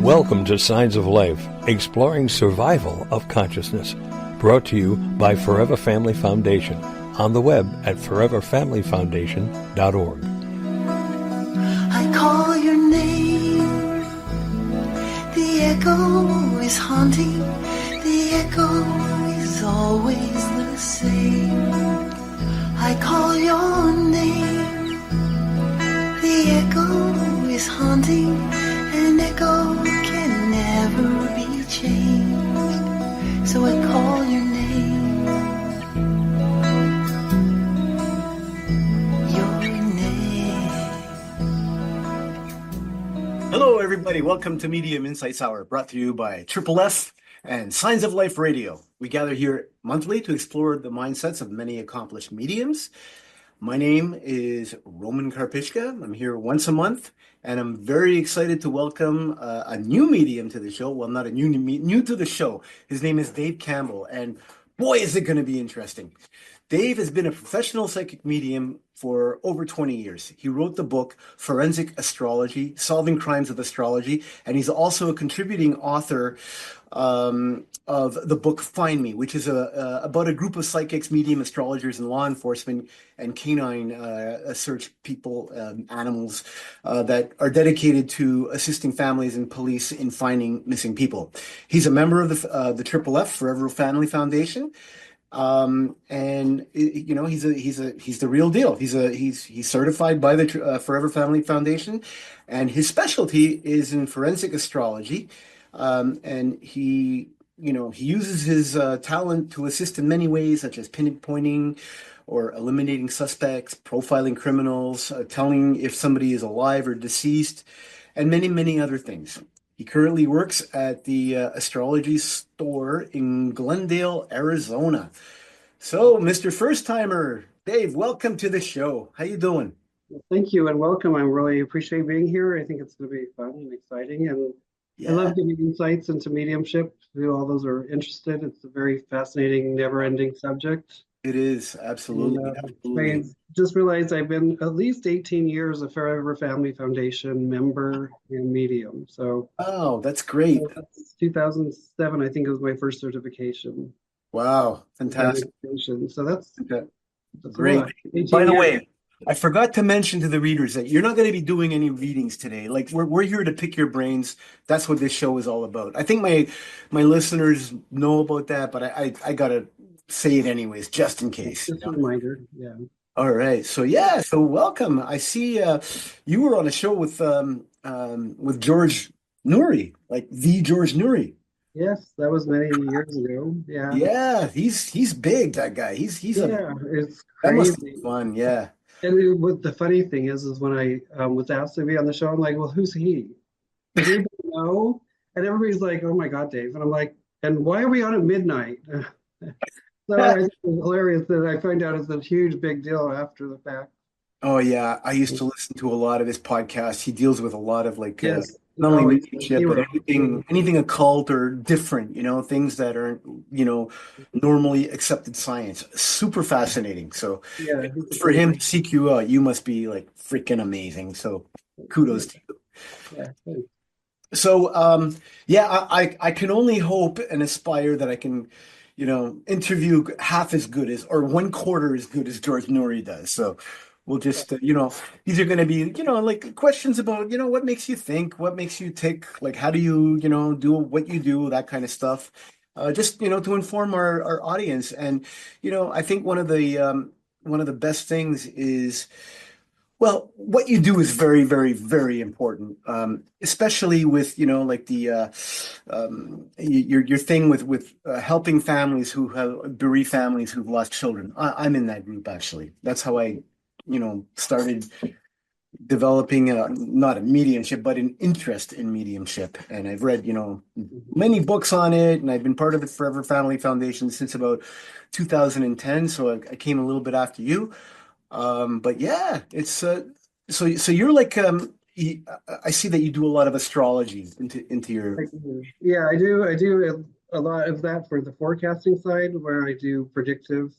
Welcome to Signs of Life, exploring survival of consciousness. Brought to you by Forever Family Foundation, on the web at foreverfamilyfoundation.org. I call your name, the echo is haunting, the echo is always the same. I call your name, the echo is haunting, an echo can never be changed, so I call your name, your name. Hello, everybody. Welcome to Medium Insights Hour, brought to you by Triple F and Signs of Life Radio. We gather here monthly to explore the mindsets of many accomplished mediums. My name is Roman Karpishka. I'm here once a month, and I'm very excited to welcome a new medium to the show. Well, not a new to the show. His name is Dave Campbell, and boy, is it going to be interesting. Dave has been a professional psychic medium for over 20 years. He wrote the book Forensic Astrology, Solving Crimes of Astrology, and he's also a contributing author of the book Find Me, which is about a group of psychics, medium astrologers, and law enforcement and canine search people, animals that are dedicated to assisting families and police in finding missing people. He's a member of the Triple F, Forever Family Foundation. And you know, he's the real deal. He's certified by the Forever Family Foundation, and his specialty is in forensic astrology. And he uses his talent to assist in many ways, such as pinpointing or eliminating suspects, profiling criminals, telling if somebody is alive or deceased, and many, many other things. He currently works at the Astrology store in Glendale, Arizona. So, Mr. First Timer, Dave, welcome to the show. How you doing? Thank you and welcome. I really appreciate being here. I think it's going to be fun and exciting, and Yeah. I love giving insights into mediumship to all those who are interested. It's a very fascinating, never-ending subject. It is, absolutely. And, Absolutely. I just realized I've been at least 18 years a Forever Family Foundation member and medium. So Oh, that's great. that's 2007, I think, was my first certification. Wow, fantastic. So that's Okay. a Great. lot. 18 By the years. way, I forgot to mention to the readers that you're not going to be doing any readings today. Like we're here to pick your brains. That's what this show is all about. I think my listeners know about that, but I gotta say it anyways, just in case. Just a reminder, yeah. All right. So yeah. So welcome. I see you were on a show with George Noory, like the George Noory. Yes, that was many years ago. Yeah. Yeah, he's big. That guy. He's Yeah, it's that must crazy. be fun. Yeah. What the funny thing is when I was asked to be on the show, I'm like, well, who's he? Does anybody know? And everybody's like, oh my God, Dave. And I'm like, and why are we on at midnight? So I think it's hilarious that I find out it's a huge big deal after the fact. Oh yeah, I used to listen to a lot of his podcasts. He deals with a lot of like Yes. not only Oh, mediumship, but anything occult or different, things that aren't, normally accepted science. Super fascinating. So yeah. for him to seek you out, you must be like freaking amazing. So kudos to you. Yeah, thanks. So I can only hope and aspire that I can, interview half as good as or one quarter as good as George Noory does. So we'll just, these are going to be, like questions about, what makes you think, what makes you tick, like how do you, do what you do, that kind of stuff. Just, to inform our audience. And, I think one of the best things is, well, what you do is very, very, very important, especially with, like the your thing with helping families who have bereaved families who've lost children. I'm in that group, actually. That's how I, started developing not a mediumship, but an interest in mediumship. And I've read, many books on it, and I've been part of the Forever Family Foundation since about 2010. So I came a little bit after you. But yeah, it's so you're like I see that you do a lot of astrology into your Yeah, I do a lot of that for the forecasting side, where I do predictive,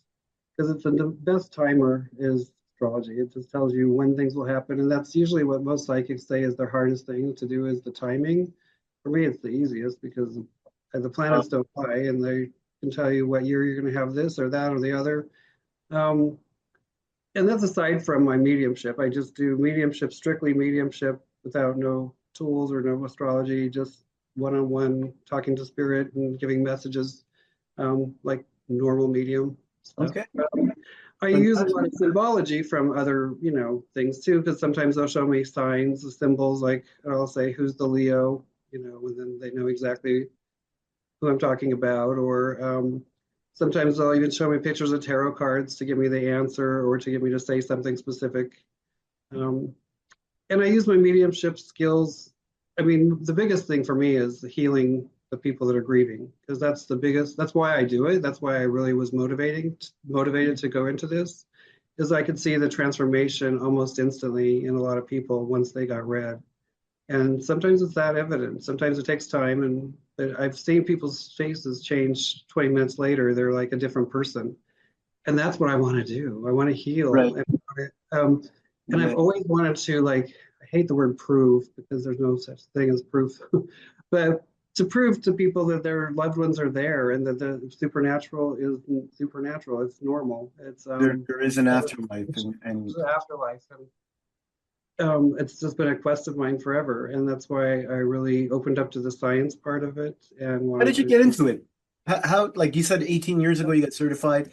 because it's the best timer is astrology. It just tells you when things will happen, and that's usually what most psychics say is their hardest thing to do is the timing. For me, it's the easiest because the planets don't lie, and they can tell you what year you're going to have this or that or the other. Um, and that's aside from my mediumship. I just do mediumship, strictly mediumship, without no tools or no astrology, just one-on-one talking to spirit and giving messages, like normal medium stuff. Okay. I use a lot of symbology from other, things too, because sometimes they'll show me signs, symbols, like I'll say, who's the Leo, and then they know exactly who I'm talking about. Or sometimes they'll even show me pictures of tarot cards to give me the answer or to get me to say something specific. Um, and I use my mediumship skills. I mean, the biggest thing for me is healing the people that are grieving, because that's why I do it. That's why I really was motivated to go into this, is I could see the transformation almost instantly in a lot of people once they got read. And sometimes it's that evident. Sometimes it takes time, but I've seen people's faces change 20 minutes later. They're like a different person. And that's what I want to do. I want to heal. Right. And I've always wanted to, like, I hate the word prove because there's no such thing as proof, but to prove to people that their loved ones are there and that the supernatural is supernatural. It's normal. It's there is an afterlife, and It's an afterlife. It's just been a quest of mine forever, and that's why I really opened up to the science part of it. And how did you get into it? How, like you said, 18 years ago you got certified.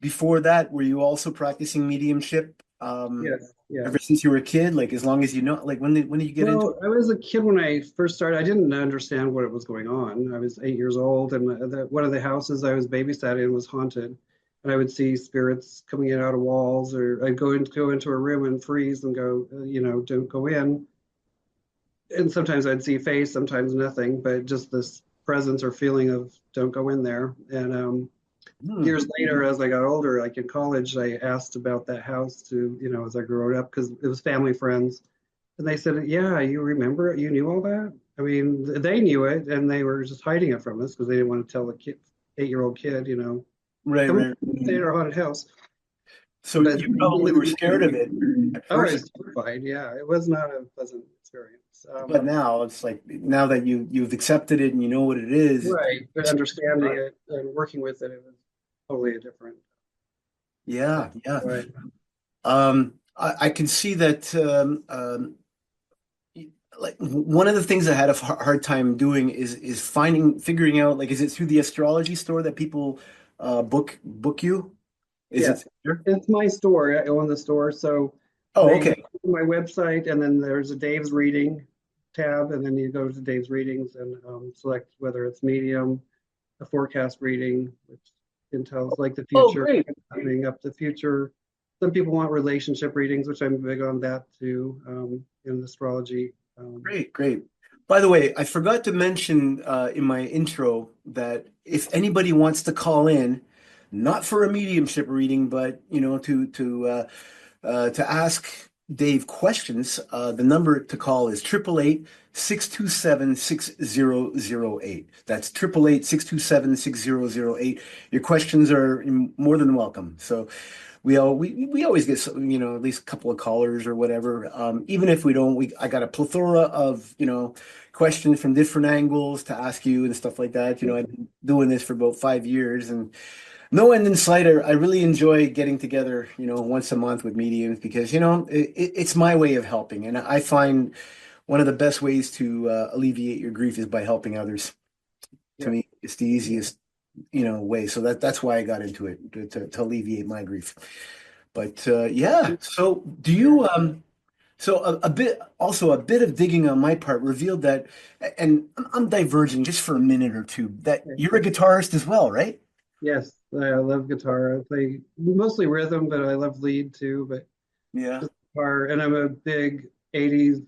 Before that, were you also practicing mediumship? Yes, yeah. Ever since you were a kid, like as long as you know, like when did you get into it? I was a kid when I first started. I didn't understand what was going on. I was 8 years old, and one of the houses I was babysat in was haunted, and I would see spirits coming in out of walls, or I'd go into a room and freeze and go, don't go in. And sometimes I'd see a face, sometimes nothing, but just this presence or feeling of don't go in there. And years later, as I got older, like in college, I asked about that house to, as I grew up, because it was family friends. And they said, yeah, you remember it? You knew all that? I mean, they knew it, and they were just hiding it from us because they didn't want to tell a kid, 8-year-old kid, Right, come right. stay in our haunted house. So But you probably were scared of it at I was first, terrified. Yeah, it was not a pleasant experience. but now it's like now that you've accepted it and you know what it is. Right, but understanding it and working with it, it was totally a different. Yeah, yeah. Right. I can see that. Like one of the things I had a hard time doing is figuring out, like, is it through the astrology store that people book you? Is Yes, it there? it's my store. I own the store, so Oh, they go okay. to my website, and then there's a Dave's Reading tab, and then you go to Dave's Readings and select whether it's medium, a forecast reading, which can tell us like the Oh, future, great. coming up the future. Some people want relationship readings, which I'm big on that too, in astrology. Great, great. By the way, I forgot to mention in my intro that if anybody wants to call in, not for a mediumship reading, but to ask Dave questions, the number to call is 888-627-6008. That's 888-627-6008. Your questions are more than welcome. So we always get at least a couple of callers or whatever. Even if we don't, I got a plethora of questions from different angles to ask you and stuff like that. I've been doing this for about 5 years, and no end in sight. I really enjoy getting together, once a month with mediums because, it's my way of helping. And I find one of the best ways to alleviate your grief is by helping others. To me, it's the easiest, way. So that's why I got into it, to alleviate my grief. But yeah, so do you, so a bit of digging on my part revealed that, and I'm diverging just for a minute or two, that you're a guitarist as well, right? Yes, I love guitar. I play mostly rhythm, but I love lead too. But Yeah. guitar, and I'm a big '80s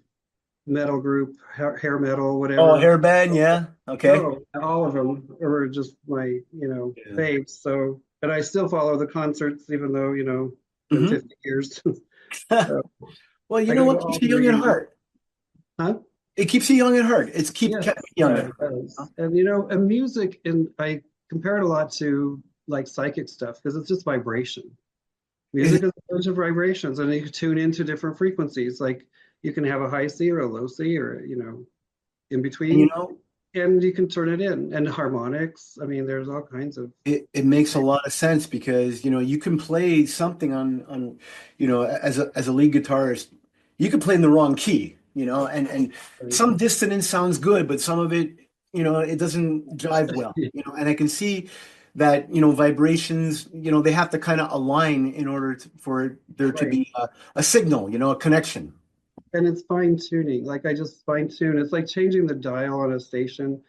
metal group, hair metal, Oh, whatever. hairband, yeah. Okay. Oh, all of them are just my, Yeah. faves. So, but I still follow the concerts, even though, been hmm 50 years. So Well, you I know go to what all keeps you young at three. heart? Huh? It keeps you young at heart. It's Yes, kept me young at it heart. does. And and music, and I compare it a lot to like psychic stuff because it's just vibration. Is Music is a bunch of vibrations, and you can tune into different frequencies. Like you can have a high C or a low C, or in And you between, know, and you can turn it in. And harmonics. I mean, there's all kinds of. it makes a lot of sense because, you know, you can play something on, you know, as a lead guitarist, you could play in the wrong key, you know, and some dissonance sounds good, but some of it, you know, it doesn't jive well, you know, and I can see that, you know, vibrations, you know, they have to kind of align in order for there to Right. be a signal, you know, a connection. And it's fine tuning. Like I just fine tune. It's like changing the dial on a station,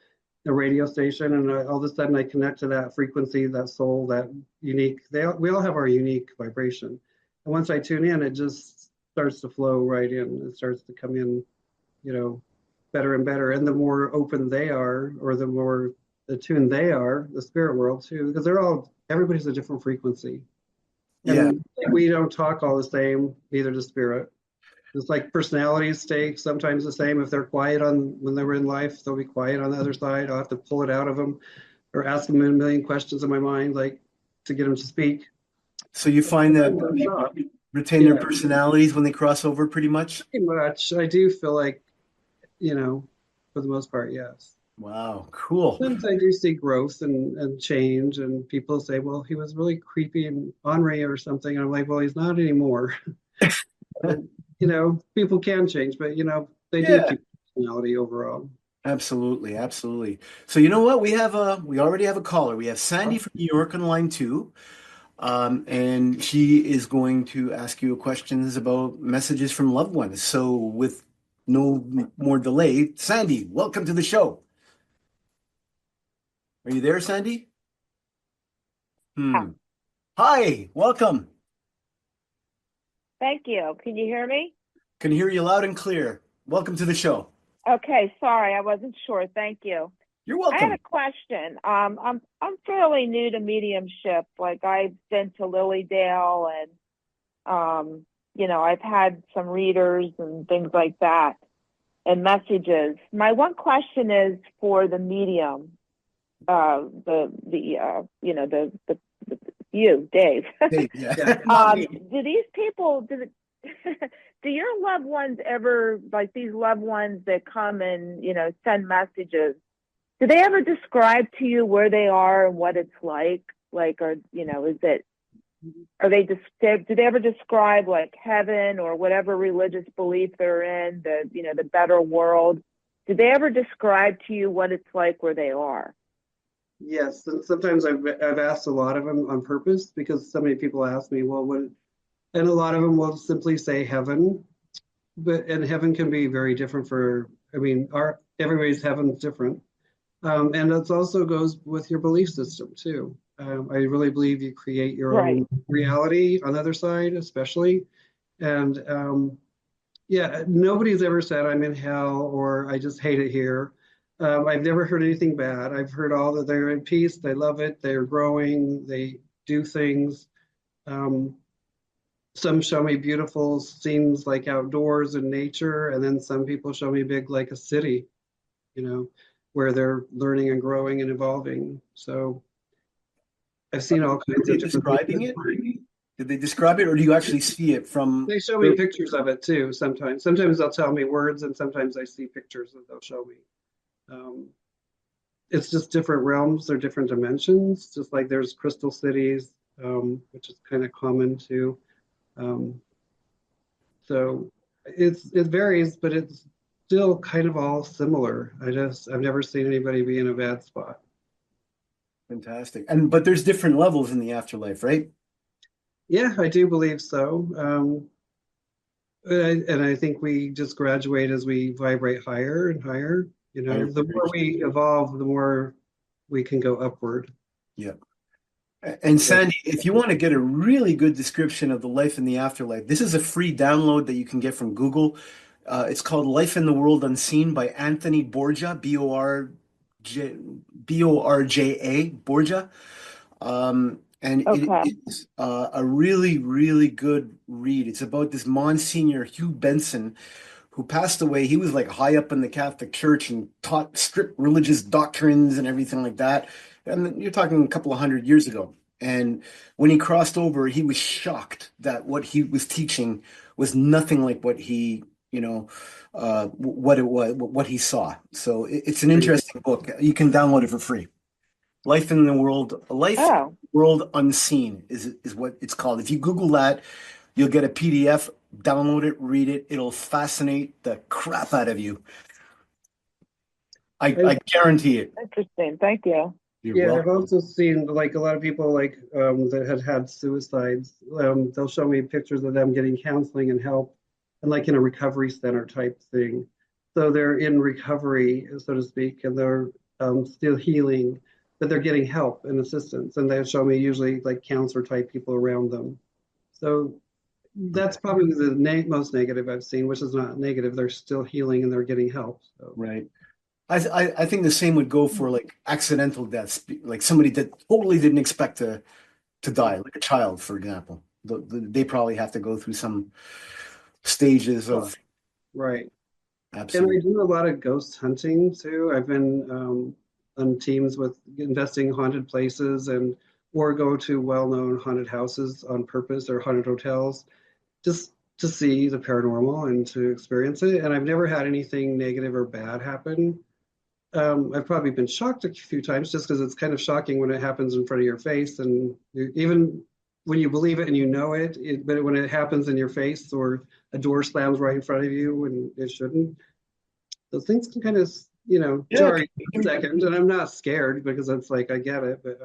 a radio station, and all of a sudden I connect to that frequency, that soul, that unique. We all have our unique vibration. And once I tune in, it just starts to flow right in. It starts to come in, you know, better and better. And the more open they are, or the more attuned they are, the spirit world too, because everybody's a different frequency. Yeah. And we don't talk all the same, neither does spirit. It's like personalities stay sometimes the same. If they're quiet when they were in life, they'll be quiet on the other side. I'll have to pull it out of them or ask them a million questions in my mind, like to get them to speak. So you find that people retain their Yeah, personalities when they cross over pretty much? pretty much. I do feel like, for the most part, yes. Wow, cool. Sometimes I do see growth and change, and people say, well, he was really creepy and ornery or something. And I'm like, well, he's not anymore. People can change, but they do Yeah, keep personality overall. absolutely, absolutely. So you know what? We already have a caller. We have Sandy from New York on line two. And she is going to ask you questions about messages from loved ones. So with no more delay, Sandy, welcome to the show. Are you there, Sandy? Yeah. Hi, welcome. Thank you. Can you hear me? Can hear you loud and clear. Welcome to the show. Okay, sorry, I wasn't sure. Thank you. You're I had welcome. a question. I'm fairly new to mediumship. Like I've been to Lilydale and I've had some readers and things like that and messages. My one question is for the medium, you, Dave. Hey, yeah. Do these people do your loved ones ever, like these loved ones that come and send messages, do they ever describe to you where they are and what it's like? Like, or do they ever describe like heaven or whatever religious belief they're in, the better world? Do they ever describe to you what it's like where they are? Yes, and sometimes I've asked a lot of them on purpose because so many people ask me, well, what? And a lot of them will simply say heaven, and heaven can be very different everybody's heaven's different. And that also goes with your belief system too. I really believe you create your own reality on the other side, especially. And nobody's ever said I'm in hell or I just hate it here. I've never heard anything bad. I've heard all that they're in peace, they love it, they're growing, they do things. Some show me beautiful scenes like outdoors and nature, and then some people show me big like a city, where they're learning and growing and evolving. So I've seen all kinds of different describing it? Did they describe it, or do you actually see it from? They show me pictures of it too sometimes. Sometimes they'll tell me words, and sometimes I see pictures that they'll show me. It's just different realms or different dimensions, just like there's crystal cities, which is kind of common too. So it varies, but it's still kind of all similar. I've never seen anybody be in a bad spot. Fantastic. But there's different levels in the afterlife, right? Yeah, I do believe so. And I think we just graduate as we vibrate higher and higher. The more we evolve, the more we can go upward. Yeah. And Sandy, if you want to get a really good description of the life in the afterlife, this is a free download that you can get from Google. It's called Life in the World Unseen by Anthony Borgia, Borja, Borgia. And it is a really, really good read. It's about this Monsignor Hugh Benson who passed away. He was like high up in the Catholic Church and taught strict religious doctrines and everything like that. And you're talking a couple of 100 years ago. And when he crossed over, he was shocked that what he was teaching was nothing like what he what it was, what he saw. So it's an interesting book. You can download it for free. Life in the Oh, World Unseen is what it's called. If you Google that, you'll get a PDF. Download it, read it. It'll fascinate the crap out of you. I guarantee it. interesting. Thank you. You're Yeah, I've welcome. also seen like a lot of people like that had suicides. They'll show me pictures of them getting counseling and help, and like in a recovery center type thing. So they're in recovery, so to speak, and they're still healing, but they're getting help and assistance. And they show me usually like counselor type people around them. So that's probably the most negative I've seen, which is not negative. They're still healing and they're getting help. So. Right. I think the same would go for like accidental deaths, like somebody that totally didn't expect to die, like a child, for example. They probably have to go through some stages of Right. And absolutely. I do a lot of ghost hunting too. I've been on teams with investing haunted places and or go to well-known haunted houses on purpose or haunted hotels just to see the paranormal and to experience it. And I've never had anything negative or bad happen. I've probably been shocked a few times just because it's kind of shocking when it happens in front of your face. And even when you believe it and you know it, but when it happens in your face or a door slams right in front of you when it shouldn't, those things can kind of, jar you for a second. And I'm not scared because it's like, I get it. But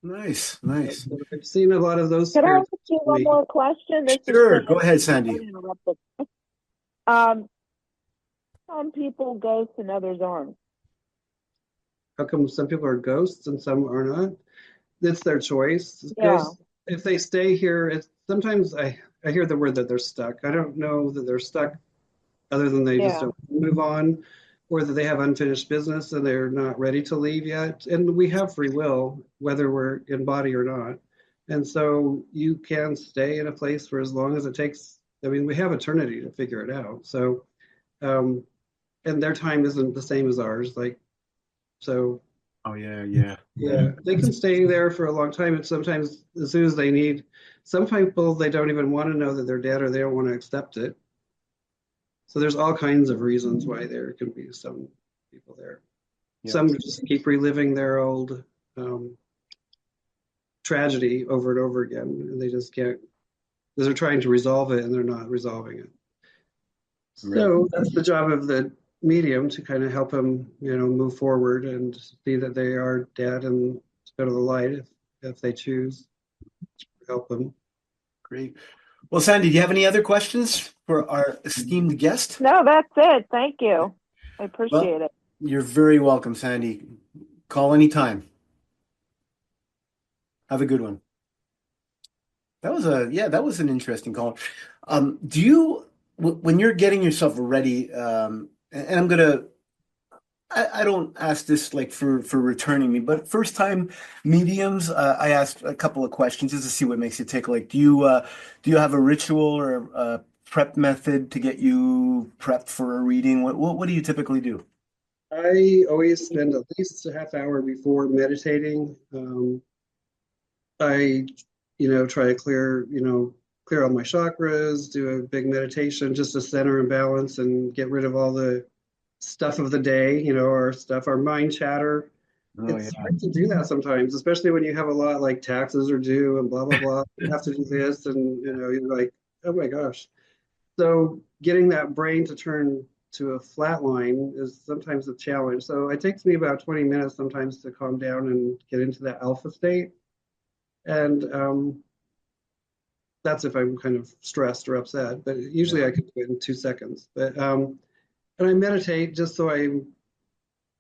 Nice. I've seen a lot of those Can I spirits. ask you one more question? This is Sure, Sandy. go ahead, Sorry Sandy. to interrupt you. Some people ghosts and others aren't. How come some people are ghosts and some are not? It's their choice. Yeah. Ghosts, if they stay here, it's sometimes I hear the word that they're stuck. I don't know that they're stuck other than they just Yeah. don't move on, or that they have unfinished business and they're not ready to leave yet. And we have free will, whether we're in body or not. And so you can stay in a place for as long as it takes. I mean, we have eternity to figure it out. So, and their time isn't the same as ours. Like, so Oh yeah. yeah, they can stay there for a long time. And sometimes, as soon as they need, some people, they don't even want to know that they're dead or they don't want to accept it. So there's all kinds of reasons why there can be some people there. Yeah. Some just keep reliving their old tragedy over and over again. And they just can't, because they're trying to resolve it and they're not resolving it. So that's the job of the medium to kind of help them, move forward and see that they are dead and go to the light if they choose to help them. Great. Well, Sandy, do you have any other questions for our esteemed guest? No, that's it. Thank you. I appreciate it. You're very welcome, Sandy. Call anytime. Have a good one. That was an interesting call. Do you, when you're getting yourself ready, and I don't ask this like for returning me, but first time mediums, I asked a couple of questions just to see what makes you tick. Like, do you have a ritual or a prep method to get you prepped for a reading? What do you typically do? I always spend at least a half hour before meditating. I, try to clear all my chakras, do a big meditation just to center and balance and get rid of all the stuff of the day, our mind chatter. Oh, It's yeah. hard to do that sometimes, especially when you have a lot like taxes are due and blah, blah, blah. You have to do this and, you're like, oh my gosh. So getting that brain to turn to a flat line is sometimes a challenge. So it takes me about 20 minutes sometimes to calm down and get into that alpha state. And that's if I'm kind of stressed or upset, but usually I can do it in 2 seconds. But and I meditate just so I'm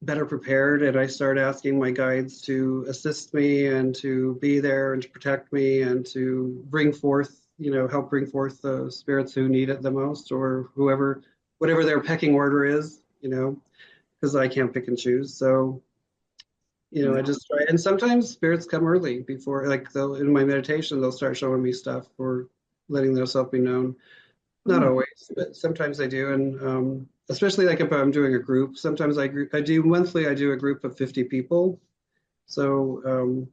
better prepared, and I start asking my guides to assist me and to be there and to protect me and to bring forth, help bring forth the spirits who need it the most, or whatever their pecking order is, because I can't pick and choose. So I just try, and sometimes spirits come early before, like in my meditation, they'll start showing me stuff or letting themselves be known. Not always, but sometimes I do. And especially like if I'm doing a group, sometimes I do monthly, I do a group of 50 people. So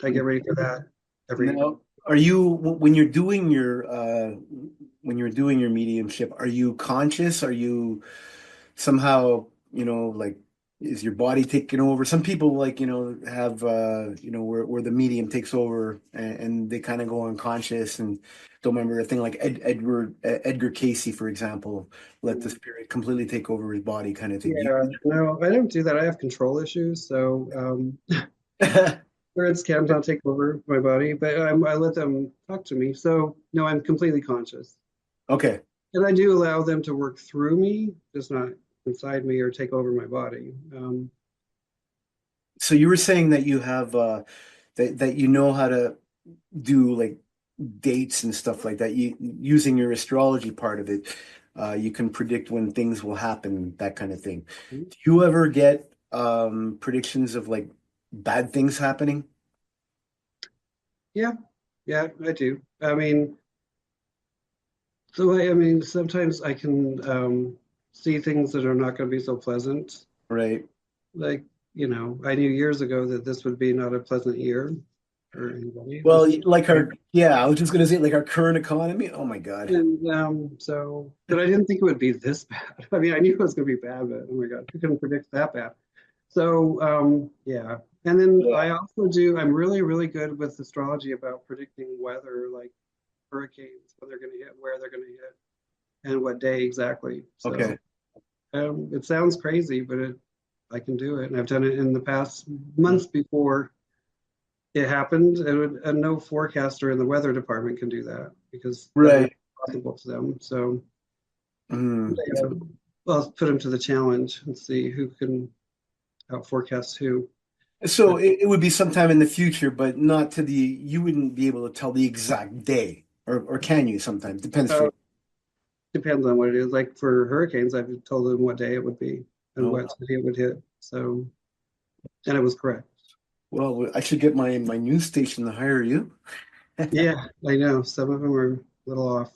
I get ready for that every Are you when you're doing your mediumship, are you conscious? Are you somehow, like is your body taking over? Some people like, have where the medium takes over and they kind of go unconscious and don't remember a thing like Edgar Casey, for example, let the spirit completely take over his body kind of thing. Yeah, no, I don't do that. I have control issues, so spirits cannot take over my body, but I let them talk to me. So no, I'm completely conscious, Okay. and I do allow them to work through me, just not inside me or take over my body. So you were saying that you have that you know how to do like dates and stuff like that. You using your astrology part of it, you can predict when things will happen, that kind of thing. Do you ever get predictions of like bad things happening? Yeah, yeah, I do. I mean, sometimes I can see things that are not going to be so pleasant. Right. Like, I knew years ago that this would be not a pleasant year for anybody. Well, like I was just gonna say like our current economy. Oh my God. And but I didn't think it would be this bad. I mean, I knew it was going to be bad, but oh my God, who couldn't predict that bad? So, yeah. And then Yeah. I also do, I'm really, really good with astrology about predicting weather, like hurricanes, when they're going to hit, where they're going to hit, and what day exactly. So, Okay. it sounds crazy, but I can do it. And I've done it in the past months before it happened. And no forecaster in the weather department can do that because that would Right. be possible to them. So, Mm. yeah, I'll put them to the challenge and see who can out forecast who. So it would be sometime in the future, but not to you wouldn't be able to tell the exact day, or can you sometimes? Depends Uh, for. Depends on what it is. Like for hurricanes, I've told them what day it would be and Oh, what city it would hit. So, and it was correct. well, I should get my news station to hire you. Yeah, I know. Some of them are a little off.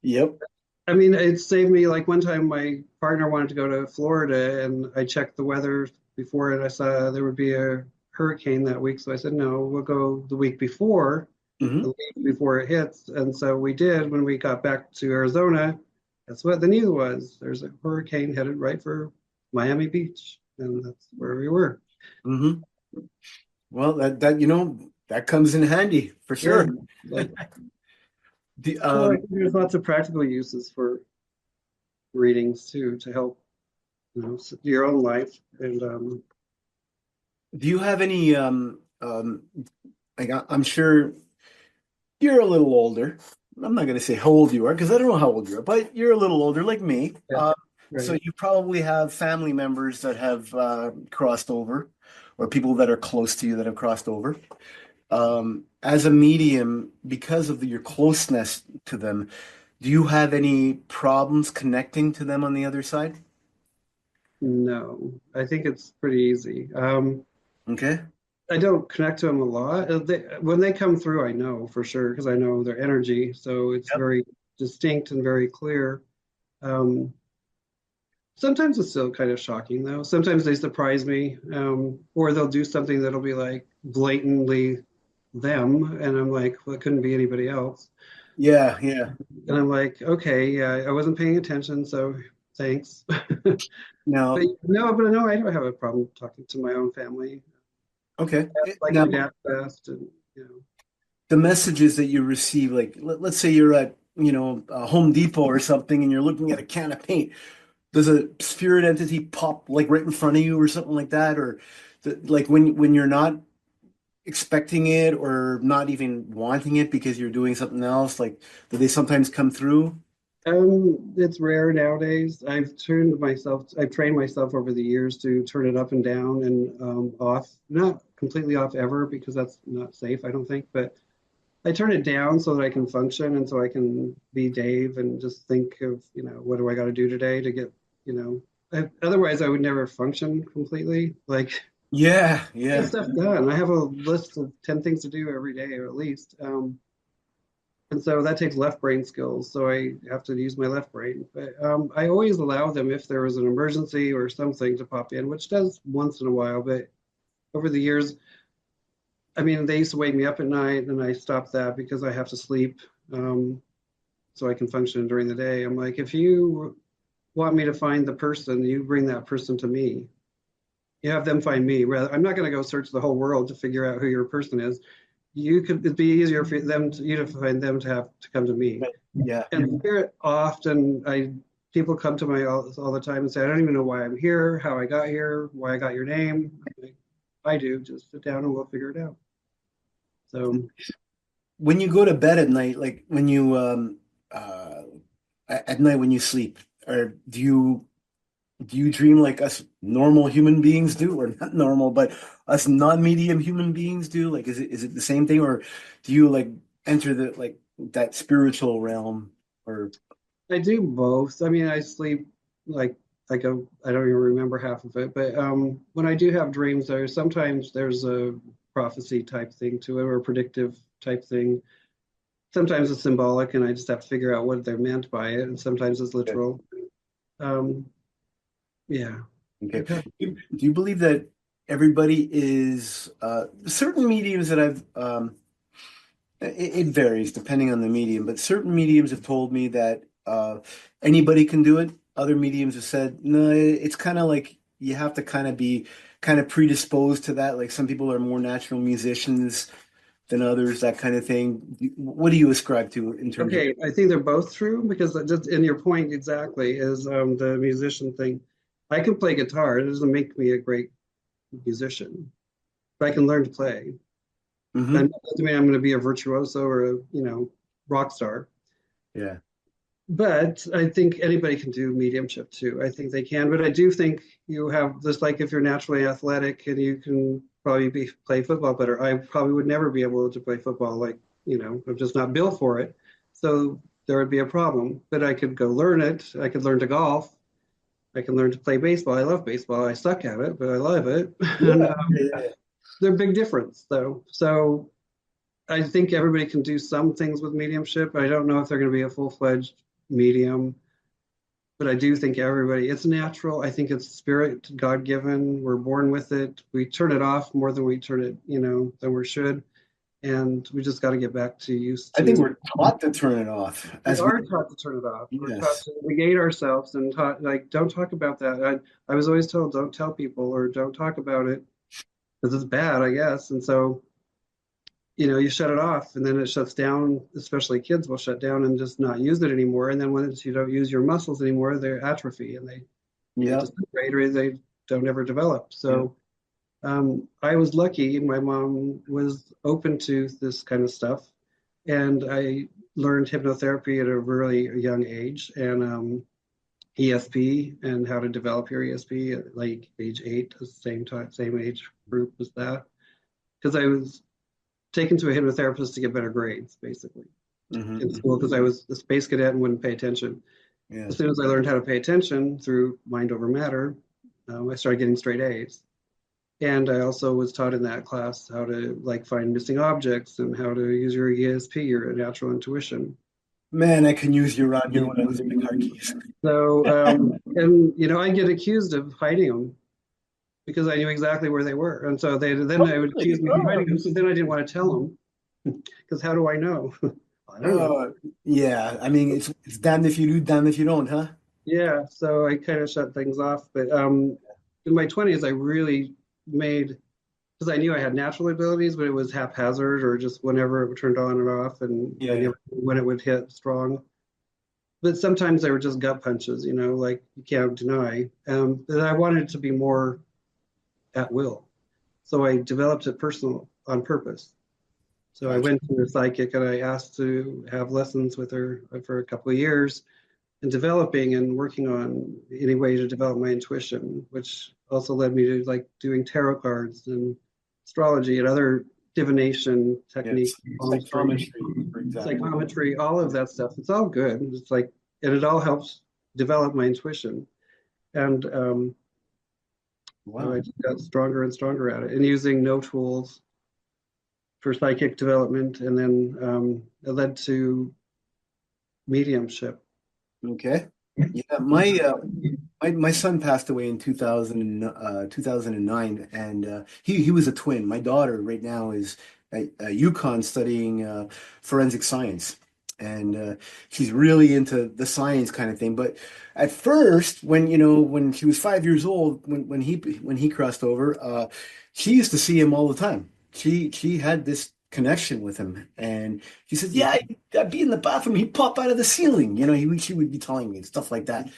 Yep. I mean, it saved me. Like one time, my partner wanted to go to Florida, and I checked the weather before, and I saw there would be a hurricane that week. So I said, no, we'll go the week before, the Hmm. week before it hits. And so we did. When we got back to Arizona, that's what the news was. There's a hurricane headed right for Miami Beach, and that's where we were. Hmm. Well, that comes in handy for Yeah, sure. like The, so. I think there's lots of practical uses for readings too to help your own life and do you have any like I'm sure you're a little older. I'm not going to say how old you are because I don't know how old you are, but you're a little older like me. yeah, So right. you probably have family members that have crossed over, or people that are close to you that have crossed over. As a medium, because of your closeness to them, do you have any problems connecting to them on the other side? No, I think it's pretty easy. Okay. I don't connect to them a lot. When they come through, I know for sure because I know their energy, so it's Yep. very distinct and very clear. Um, Sometimes it's still kind of shocking though. Sometimes they surprise me, or they'll do something that'll be like blatantly them, and I'm like, well, it couldn't be anybody else. Yeah, yeah. And I'm like, okay, yeah, I wasn't paying attention, so thanks. But Now, no, I don't have a problem talking to my own family. okay. Like Now, my dad best, and the messages that you receive, like let's say you're at, a Home Depot or something and you're looking at a can of paint. Does a spirit entity pop like right in front of you or something like that? Or like when you're not expecting it or not even wanting it because you're doing something else, like do they sometimes come through? it's rare nowadays. I've trained myself over the years to turn it up and down and off. Not completely off ever because that's not safe, I don't think, but I turn it down so that I can function and so I can be Dave and just think of, what do I got to do today to get, otherwise I would never function completely. Like Yeah, get yeah. stuff done. I have a list of 10 things to do every day, or at least. And so that takes left brain skills. So I have to use my left brain. But I always allow them if there was an emergency or something to pop in, which does once in a while. But over the years, I mean, they used to wake me up at night, and I stopped that because I have to sleep, so I can function during the day. I'm like, if you want me to find the person, you bring that person to me. You have them find me. Rather, I'm not going to go search the whole world to figure out who your person is. It'd be easier for you to find them to have to come to me. Yeah. And here often people come to me all the time and say, I don't even know why I'm here, how I got here, why I got your name. Like, I do. Just sit down and we'll figure it out. So When you go to bed at night, like when you at night when you sleep, or do you dream like us normal human beings do, or not normal, but us non-medium human beings do? Like, is it the same thing, or do you like enter the like that spiritual realm, or I do both. I mean, I sleep like I don't even remember half of it, but when I do have dreams, sometimes there's a prophecy type thing to it or a predictive type thing. Sometimes it's symbolic, and I just have to figure out what they're meant by it, and sometimes it's literal. Um, yeah. okay? Do you believe that everybody is certain mediums that I've it varies depending on the medium, but certain mediums have told me that anybody can do it. Other mediums have said, no, it's kind of like you have to kind of be kind of predisposed to that. Like some people are more natural musicians than others, that kind of thing. What do you ascribe to in terms of? Okay, I think they're both true because just in your point exactly is the musician thing. I can play guitar. It doesn't make me a great musician, but I can learn to play. Hmm. That doesn't mean I'm going to be a virtuoso or a rock star. Yeah. But I think anybody can do mediumship too. I think they can, but I do think you have just like if you're naturally athletic and you can probably play football better. I probably would never be able to play football like, I'm just not built for it. So there would be a problem. But I could go learn it. I could learn to golf. I can learn to play baseball. I love baseball. I suck at it, but I love it. And Yeah. Yeah. they're a big difference though. So I think everybody can do some things with mediumship. I don't know if they're going to be a full-fledged medium, but I do think it's natural. I think it's spirit, God-given. We're born with it. We turn it off more than we turn it, than we should. And we just got to get back to used I think to. we're taught to turn it off We as we. are taught to turn it off. We're taught Yes. to negate ourselves and taught like don't talk about that. I was always told don't tell people or don't talk about it because it's bad, I guess. And so you shut it off and then it shuts down, especially kids will shut down and just not use it anymore. And then once you don't use your muscles anymore, they atrophy and they Yeah. disintegrate or they don't ever develop. Yeah. So I was lucky. My mom was open to this kind of stuff. And I learned hypnotherapy at a really young age and ESP and how to develop your ESP at like age 8, the same time, same age group as that. Because I was taken to a hypnotherapist to get better grades, basically, in school because I was a space cadet and wouldn't pay attention. Yeah. As soon as I learned how to pay attention through mind over matter, I started getting straight A's. And I also was taught in that class how to like find missing objects and how to use your ESP, your natural intuition. Man, I can use you around here when I lose my car keys. So, and I get accused of hiding them because I knew exactly where they were, and so then I would accuse me of hiding them. So then I didn't want to tell them because how do I know? I don't know. Yeah. I mean, it's damned if you do, damned if you don't, huh? Yeah, so I kind of shut things off. But in my 20s, I really made because I knew I had natural abilities, but it was haphazard or just whenever it turned on and off, and I Yeah. knew when it would hit strong. But sometimes they were just gut punches, like you can't deny. But I wanted it to be more at will, so I developed it personal on purpose. So I Gotcha. went to a psychic and I asked to have lessons with her for a couple of years and developing and working on any way to develop my intuition, which also led me to like doing tarot cards and astrology and other divination techniques, Yes. Psychometry, for example. psychometry, all of that stuff. It's all good. It's like, and it all helps develop my intuition. And so Wow. I just got stronger and stronger at it and using no tools for psychic development. And then it led to mediumship. Okay. Yeah, my son passed away in 2009, and he was a twin. My daughter right now is at UConn studying forensic science, and she's really into the science kind of thing. But at first, when she was 5 years old, when he crossed over, she used to see him all the time. She had this connection with him, and she said, "Yeah, I'd be in the bathroom. He'd pop out of the ceiling." She would be telling me stuff like that.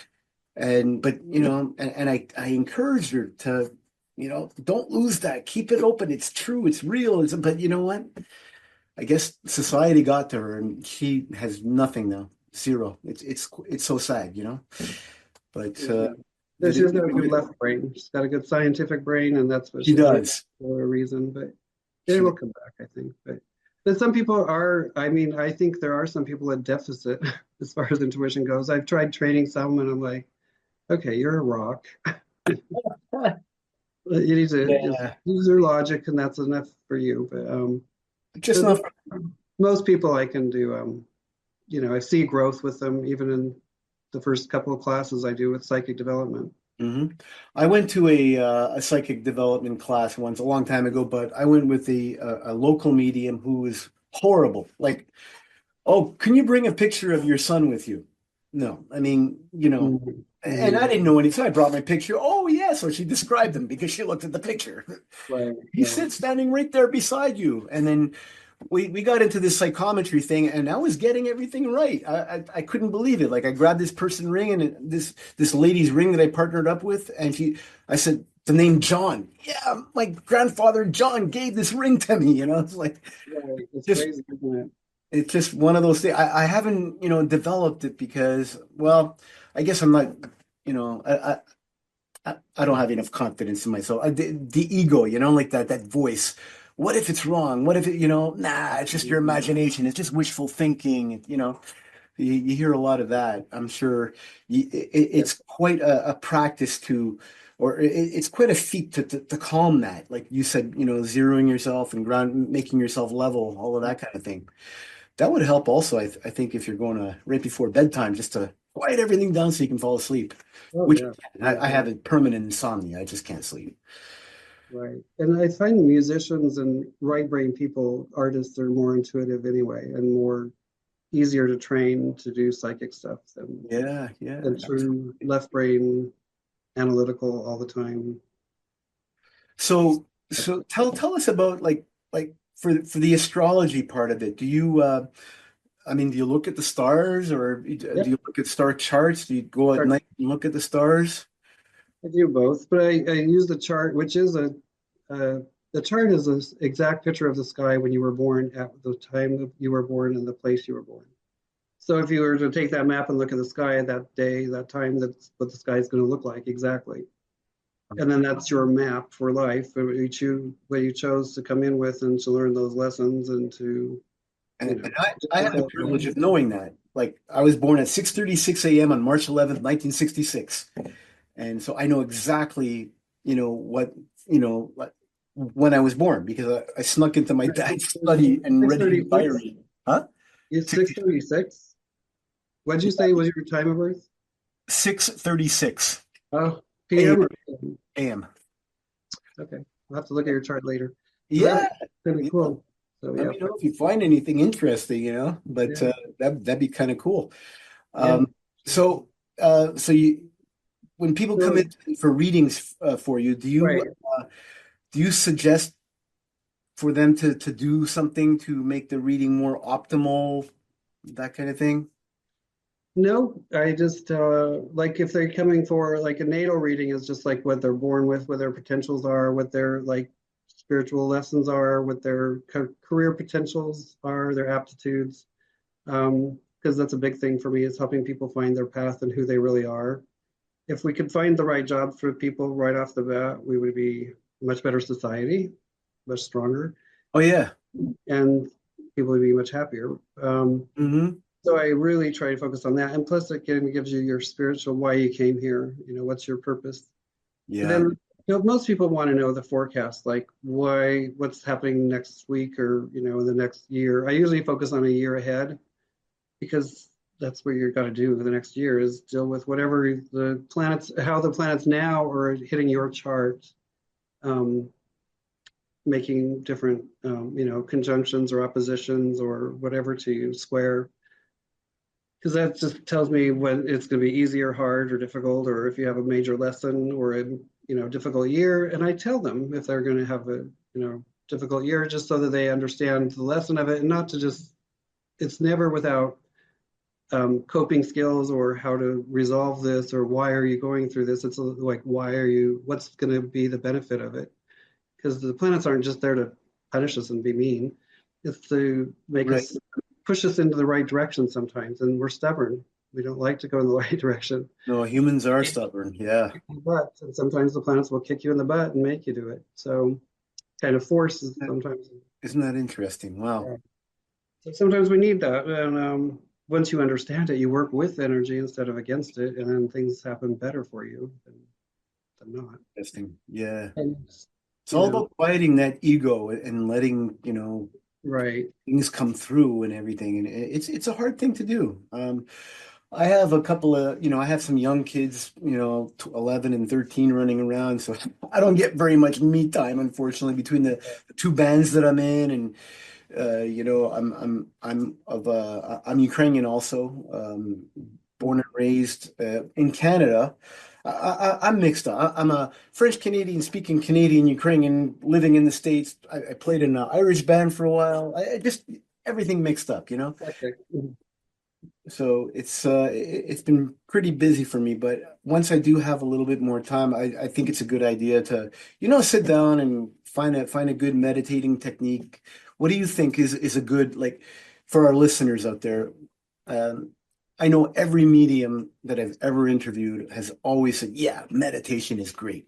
And I encouraged her to, don't lose that. Keep it open. It's true. It's real. But you know what? I guess society got to her, and she has nothing now. Zero. It's so sad. But She's got a good left brain. She's got a good scientific brain, and that's what she she's doing does. for a reason. But it will come back, I think. But some people are, I mean, I think there are some people at deficit as far as intuition goes. I've tried training some, and I'm like, okay, you're a rock. You need to just Yeah. use your logic, and that's enough for you. Just But not. most people I can do, I see growth with them, even in the first couple of classes I do with psychic development. Hmm. I went to a psychic development class once a long time ago, but I went with a local medium who was horrible. Like, oh, can you bring a picture of your son with you? No, I mean, Mhm. and I didn't know any, so I brought my picture. Oh, yeah, so she described him because she looked at the picture. Right, He right. sits standing right there beside you, and then we got into this psychometry thing, and I was getting everything right. I couldn't believe it. Like I grabbed this person ring and this lady's ring that I partnered up with, and I said the name John. Yeah, my grandfather John gave this ring to me. It's like Right. It's just crazy, isn't it? it's just one of those things. I haven't developed it because, well, I guess I'm not you know I don't have enough confidence in myself. The ego, like that voice. What if it's wrong? What if nah, it's just your imagination. It's just wishful thinking. You hear a lot of that. I'm sure Yeah. it's quite a practice or it's quite a feat to calm that. Like you said, zeroing yourself and making yourself level, all of that kind of thing. That would help also, I think, if you're going to right before bedtime, just to quiet everything down so you can fall asleep, Oh, which yeah. I have a permanent insomnia. I just can't sleep. Right. And I find musicians and right brain people, artists, are more intuitive anyway and more easier to train to do psychic stuff Yeah, yeah, than true absolutely. left brain analytical all the time. So tell us about like for the astrology part of it. Do you look at the stars or do Yep. you look at star charts? Do you go at Chart. night and look at the stars? I do both, but I use the chart, which is the chart is an exact picture of the sky when you were born at the time that you were born and the place you were born. So if you were to take that map and look at the sky at that day, that time, that's what the sky is going to look like exactly. And then that's your map for life, what you chose to come in with and to learn those lessons and to, And I have the fulfill privilege of knowing that. Like I was born at 6:36 a.m. on March 11th, 1966. And so I know exactly, what, when I was born because I snuck into my dad's study and read his 6:36. diary. Huh? It's 60, 6:36. What did you say was your time of birth? 6:36 Oh, a.m. PM or PM? a.m. Okay. I'll have to look at your chart later. But Yeah. that's pretty Yeah. cool. So Let yeah. me know if you find anything interesting, but Yeah. that'd be kind of cool. Yeah. Um, so, so when people come So, in for readings for you, right. do you suggest for them to do something to make the reading more optimal, that kind of thing? No, I just like if they're coming for like a natal reading is just like what they're born with, what their potentials are, what their like spiritual lessons are, what their career potentials are, their aptitudes. Because that's a big thing for me is helping people find their path and who they really are. If we could find the right job for people right off the bat, we would be a much better society, much stronger, Oh yeah. and people would be much happier. Hmm. So I really try to focus on that. And plus, it gives you your spiritual why you came here. What's your purpose? And Yeah. then, most people want to know the forecast, like what's happening next week or in the next year. I usually focus on a year ahead because that's what you've got to do the next year is deal with whatever the planets, how the planets now are hitting your chart, um, making different, conjunctions or oppositions or whatever to you, square. Because that just tells me when it's going to be easy or hard or difficult, or if you have a major lesson or a difficult year. And I tell them if they're going to have a difficult year, just so that they understand the lesson of it, and not to just. It's never without coping skills or how to resolve this or why are you going through this. It's like what's going to be the benefit of it? Because the planets aren't just there to punish us and be mean. It's to make Right. us push us into the right direction sometimes, and we're stubborn. We don't like to go in the right direction. No, humans are stubborn. Yeah. But and sometimes the planets will kick you in the butt and make you do it. So kind of forces sometimes. Isn't that interesting? Wow. Yeah. So sometimes we need that. And once you understand it, you work with energy instead of against it, and then things happen better for you than not. Interesting. Yeah. And, It's all about quieting that ego and letting, right. things come through and everything. And it's a hard thing to do. I have a couple of, I have some young kids, 11 and 13 running around. So I don't get very much me time, unfortunately, between the two bands that I'm in. And, I'm Ukrainian also, born and raised in Canada. I'm mixed up. I'm a French Canadian speaking Canadian Ukrainian living in the States. I played in an Irish band for a while. I just everything mixed up, Okay. So it's been pretty busy for me. But once I do have a little bit more time, I think it's a good idea to sit down and find a good meditating technique. What do you think is a good, like, for our listeners out there? I know every medium that I've ever interviewed has always said, yeah, meditation is great.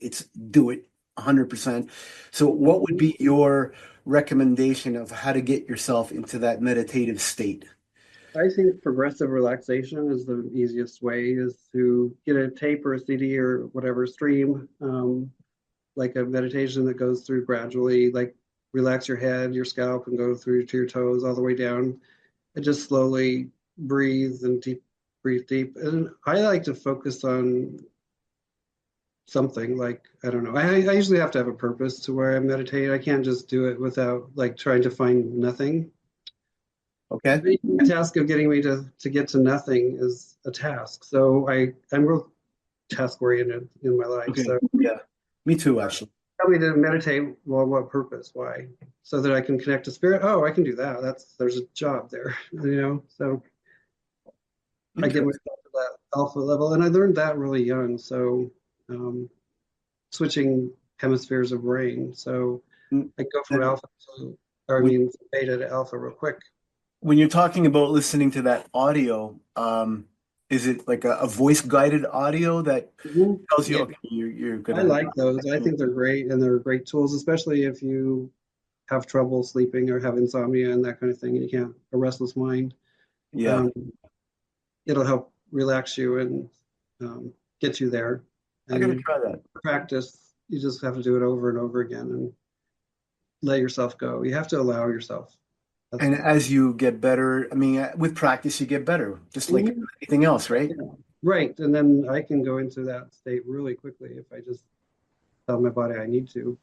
Do it 100%. So what would be your recommendation of how to get yourself into that meditative state? I think progressive relaxation is the easiest way, is to get a tape or a CD or whatever stream, like a meditation that goes through gradually, like relax your head, your scalp, and go through to your toes all the way down, and just slowly breathe deep. And I like to focus on something, like, I don't know. I usually have to have a purpose to where I meditate. I can't just do it without like trying to find nothing. Okay. The task of getting me to get to nothing is a task. So I'm real task oriented in my life. Okay. So Yeah, me too, actually. tell me to meditate. Well, what purpose? Why? So that I can connect to spirit. Oh, I can do that. There's a job there, So I get myself to that alpha level, and I learned that really young. So switching hemispheres of brain. So I go from beta to alpha real quick. When you're talking about listening to that audio, is it like a voice guided audio that tells you, okay, you're gonna? I like those. I think they're great, and they're great tools, especially if you have trouble sleeping or have insomnia and that kind of thing, and you can't, a restless mind. Yeah. It'll help relax you and get you there. I gotta try that. Practice. You just have to do it over and over again and let yourself go. You have to allow yourself. And as you get better, I mean, with practice, you get better, just like anything else, right? Yeah. Right. And then I can go into that state really quickly if I just tell my body I need to.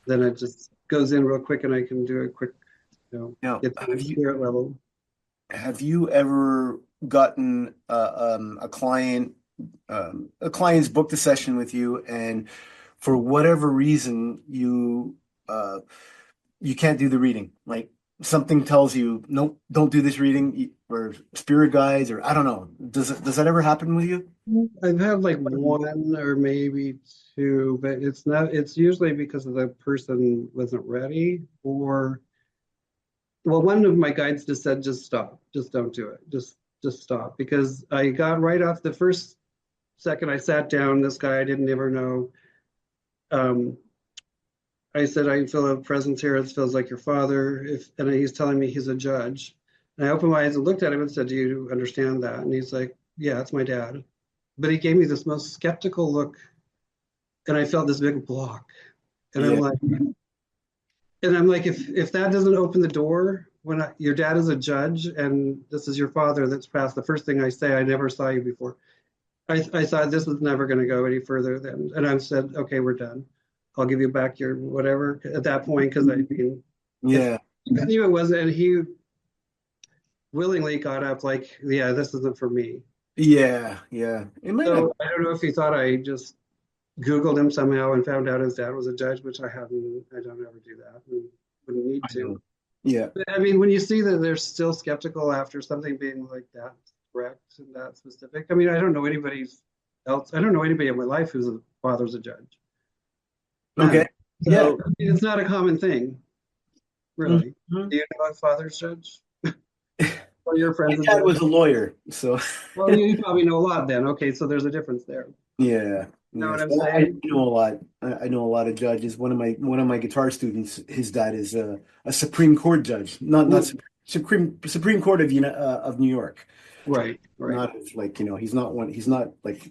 Then it just goes in real quick, and I can do it quick, get to the spirit level. Have you ever gotten a client's booked a session with you, and for whatever reason you can't do the reading? Like something tells you, nope, don't do this reading, or spirit guides, or I don't know. Does that ever happen with you? I've had like one or maybe two, but it's usually because the person wasn't ready, or one of my guides just said, just stop, just don't do it, just stop. Because I got right off the first second I sat down, this guy I didn't ever know, I said, I feel a presence here. It feels like your father. And he's telling me he's a judge. And I opened my eyes and looked at him and said, do you understand that? And he's like, yeah, it's my dad. But he gave me this most skeptical look, and I felt this big block. And I'm like, if that doesn't open the door, your dad is a judge and this is your father that's passed, the first thing I say, I never saw you before. I thought this was never going to go any further then. And I said, okay, we're done. I'll give you back your whatever at that point. Cause I mean, Yeah. I knew it wasn't, and he willingly got up like, yeah, this isn't for me. Yeah. Yeah. It might not. So I don't know if he thought I just Googled him somehow and found out his dad was a judge, which I don't ever do that. And wouldn't need I to. know. Yeah. But I mean, when you see that they're still skeptical after something being like that correct and that specific, I mean, I don't know anybody else. I don't know anybody in my life whose father's a judge. Okay. So Yeah. I mean, it's not a common thing, really. Mhm. Do you know a father's judge? Or your My friends? dad was a lawyer, so Well, you probably know a lot then. Okay, so there's a difference there. yeah. You know Yeah. what I'm So I saying? know a lot. I know a lot of judges. One of my guitar students, his dad is a Supreme Court judge, not Supreme Court of New York. Right, right, Not as like, he's not like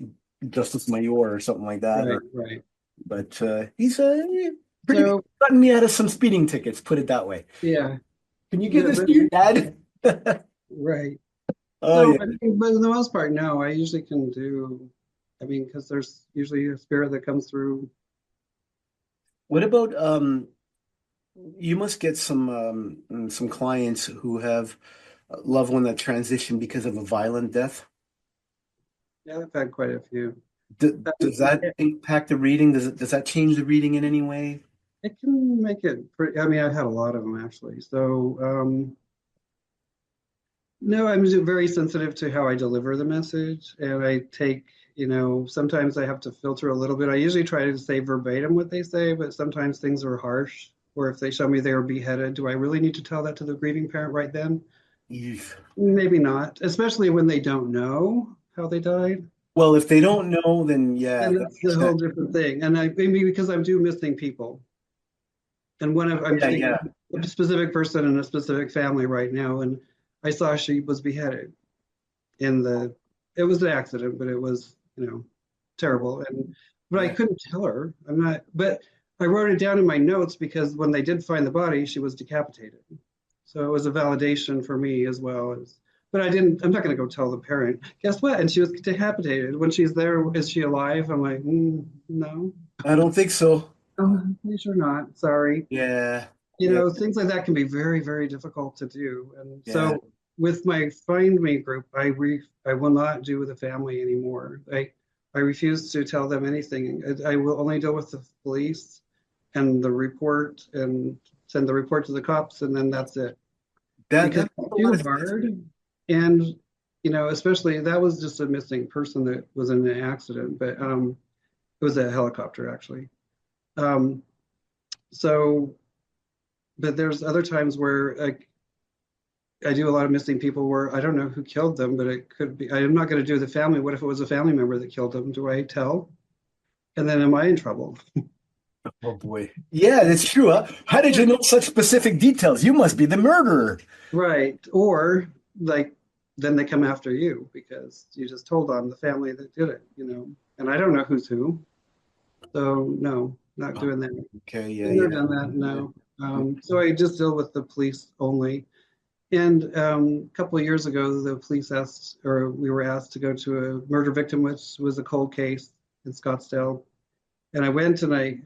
Justice Mayor or something like that. right, right. But he's pretty So, gotten me out of some speeding tickets, put it that way. yeah, Can you give this to your dad? right. Oh So, yeah. I mean, but for the most part, no, I usually can do, I mean, because there's usually a spirit that comes through. What about you must get some clients who have a loved one that transitioned because of a violent death. Yeah, I've had quite a few. Does that impact the reading? Does that change the reading in any way? It can make it pretty, I mean, I've had a lot of them actually. So, no, I'm very sensitive to how I deliver the message, and I take, sometimes I have to filter a little bit. I usually try to say verbatim what they say, but sometimes things are harsh. Or if they show me they were beheaded, do I really need to tell that to the grieving parent right then? Eesh. Maybe not, especially when they don't know how they died. Well, if they don't know, then yeah, And that that's makes a whole sense. different thing. And maybe because I'm do missing people, and I'm Yeah, thinking yeah. of a specific person in a specific family right now, and I saw she was beheaded in it was an accident, but it was, terrible. But I Yeah. couldn't tell her. But I wrote it down in my notes because when they did find the body, she was decapitated. So it was a validation for me as well as, but I'm not going to go tell the parent, guess what? And she was decapitated. When she's there, is she alive? I'm like, no. I don't think so. Oh, I'm pretty sure not. Sorry. Yeah. Yeah. Things like that can be very, very difficult to do. And Yeah. so with my Find Me group, I will not do with the family anymore. I refuse to tell them anything. I will only deal with the police and the report and send the report to the cops, and then that's it. Because That makes it's a lot too of sense. hard. And, especially that was just a missing person that was in an accident, but it was a helicopter actually. Um, so, but there's other times where I do a lot of missing people where I don't know who killed them, but it could be, I'm not going to do the family. What if it was a family member that killed them? Do I tell? And then am I in trouble? Oh boy. Yeah, that's true. Huh? How did you know such specific details? You must be the murderer. Right. Or like, then they come after you because you just told on the family that did it, and I don't know who's who. So no, not doing that. Okay, yeah, I've never yeah. done that, no. So I just deal with the police only. And a couple of years ago, the police we were asked to go to a murder victim, which was a cold case in Scottsdale. And I went and I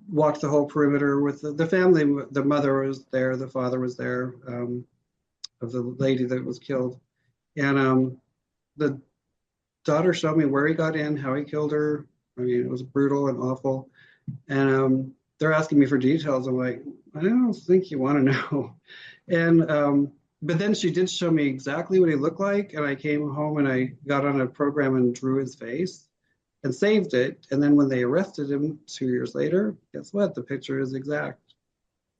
walked the whole perimeter with the family. The mother was there, the father was there, of the lady that was killed. And the daughter showed me where he got in, how he killed her. I mean, it was brutal and awful. And they're asking me for details. I'm like, I don't think you want to know. And but then she did show me exactly what he looked like, and I came home and I got on a program and drew his face and saved it. And then when they arrested him 2 years later, guess what? The picture is exact.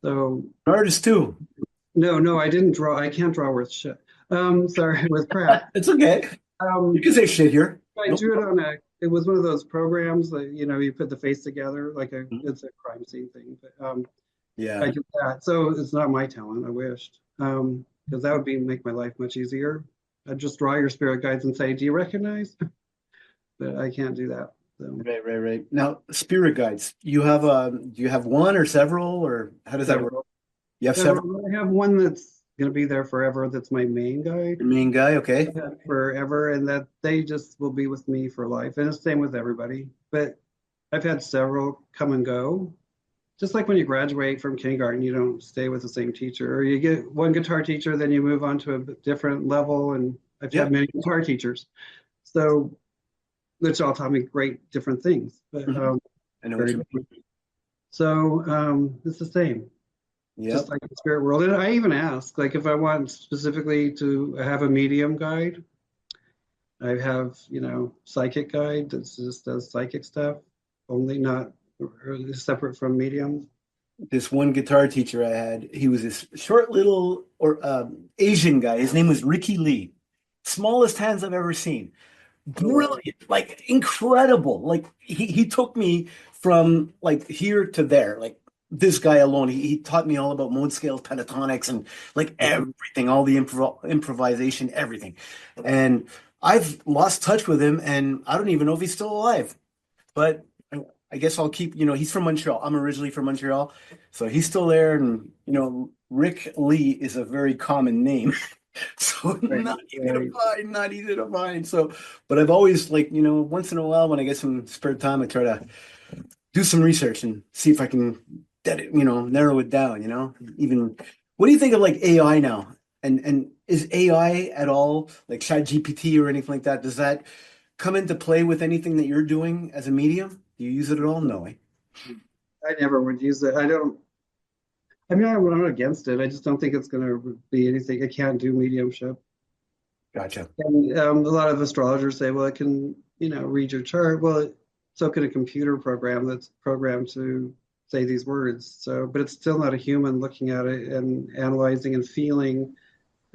So Artist too. no, I didn't draw. I can't draw worth shit. Sorry, with crap. It's okay. Um, You can say shit here. I drew it on it was one of those programs that, you put the face together, like it's a crime scene thing. But I Yeah. did that. So it's not my talent, I wished. Because that would make my life much easier. I'd just draw your spirit guides and say, do you recognize? But I can't do that. So Right. Now, spirit guides. Do you have one or several, or how does that work? several. You have Yeah, several? I have one that's going to be there forever. That's my main guide. Your main guy, okay. Forever, and that they just will be with me for life. And it's the same with everybody. But I've had several come and go. Just like when you graduate from kindergarten, you don't stay with the same teacher, or you get one guitar teacher, then you move on to a different level. And I've had Yep. many guitar teachers, so which all taught me great different things. But Mhm. I know what very you mean. different. So it's the same, Yep. just like the spirit world. And I even ask, like, if I want specifically to have a medium guide, I have, psychic guide that just does psychic stuff only, not separate from mediums. This one guitar teacher I had, he was this short little or Asian guy. His name was Ricky Lee. Smallest hands I've ever seen. Brilliant, like incredible. Like he took me from like here to there. Like this guy alone, he taught me all about mode scales, pentatonics, and like everything, all the improvisation, everything. And I've lost touch with him, and I don't even know if he's still alive. But I guess I'll keep, he's from Montreal. I'm originally from Montreal, so he's still there. And Rick Lee is a very common name. So Right, not easy to right. find, not easy to find. So, but I've always like, once in a while when I get some spare time, I try to do some research and see if I can narrow it down, Even what do you think of like AI now? And is AI at all like Chat GPT or anything like that? Does that come into play with anything that you're doing as a medium? Do you use it at all? No. I never would use it. I don't. I mean, I'm not against it. I just don't think it's going to be anything. It can't do mediumship. Gotcha. And a lot of astrologers say, well, it can, read your chart. Well, so can a computer program that's programmed to say these words. So, but it's still not a human looking at it and analyzing and feeling.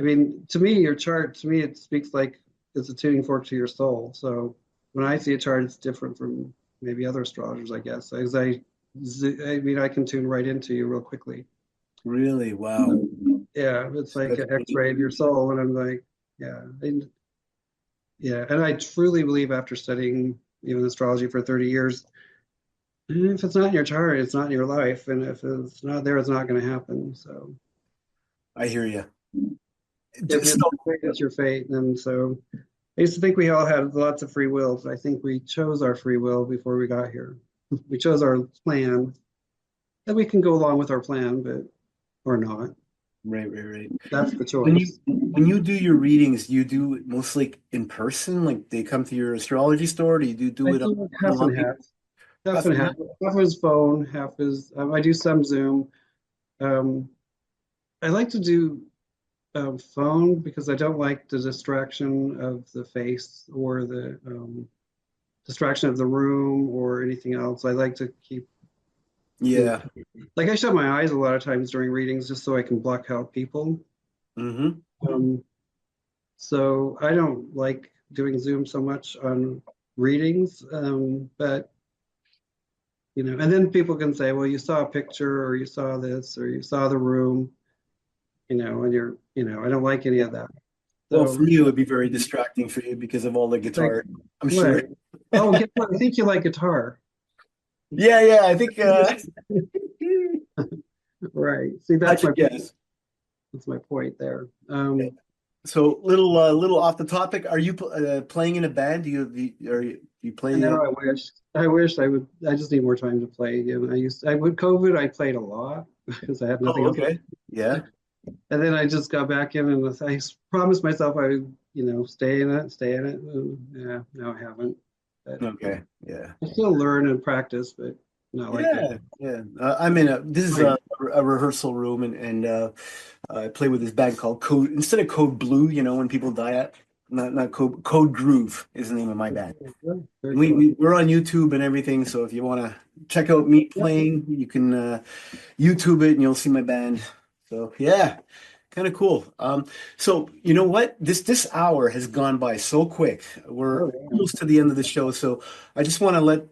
I mean, to me, your chart, to me, it speaks like it's a tuning fork to your soul. So when I see a chart, it's different from maybe other astrologers, I guess. Because I mean, I can tune right into you real quickly. Really? Wow. Yeah, it's like That's an X-ray of your soul, and I'm like, yeah, yeah. And I truly believe after studying even astrology for 30 years, if it's not in your chart, it's not in your life, and if it's not there, it's not going to happen. So I hear you. if it's So, your fate, it's your fate. And so I used to think we all had lots of free will, but I think we chose our free will before we got here. We chose our plan, and we can go along with our plan, but or not. right. That's the When you choice. when you do your readings, do you do it mostly in person? Like they come to your astrology store? Do you do I it do half and online? half. Half Half and and half. half? Half is phone, half is I do some Zoom. Um, I like to do phone because I don't like the distraction of the face or the distraction of the room or anything else. I like to keep, Yeah. like I shut my eyes a lot of times during readings just so I can block out people. Mm-hmm. Um, so I don't like doing Zoom so much on readings, but and then people can say, well, you saw a picture or you saw this or you saw the room, and I don't like any of that. Well, for So, me, it would be very distracting for you because of all the like, guitar, I'm sure. what? Oh, guess what? I think you like guitar. Yeah, I think Right. See, I should guess. that's my point there. So little off the topic. Are you playing in a band? Do you I play? know I wish I would. I just need more time to play again. I would COVID, I played a lot because I had nothing Oh, else. okay. Yeah. And then I just got back in and I promised myself I would, stay in it, stay in it. Yeah, no, I haven't. But Okay. Yeah. I still learn and practice, but not like that. Yeah. I'm in this is Right. a rehearsal room, and I play with this band called Code instead of Code Blue. When people die at not Code Groove is the name of my band. Very And cool. we're on YouTube and everything, so if you want to check out me Yep. playing, you can YouTube it and you'll see my band. So yeah, kind of cool. So you know what? This hour has gone by so quick. We're Oh, yeah. almost to the end of the show, so I just want to let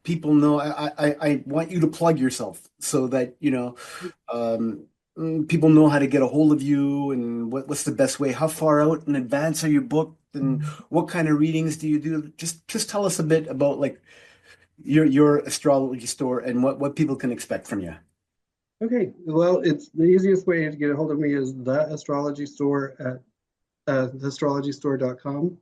people know. I want you to plug yourself so that people know how to get a hold of you and what's the best way. How far out in advance are you booked, and what kind of readings do you do? Just tell us a bit about like your astrology store and what people can expect from you. Okay, well, it's the easiest way to get a hold of me is the astrology store at theastrologystore.com.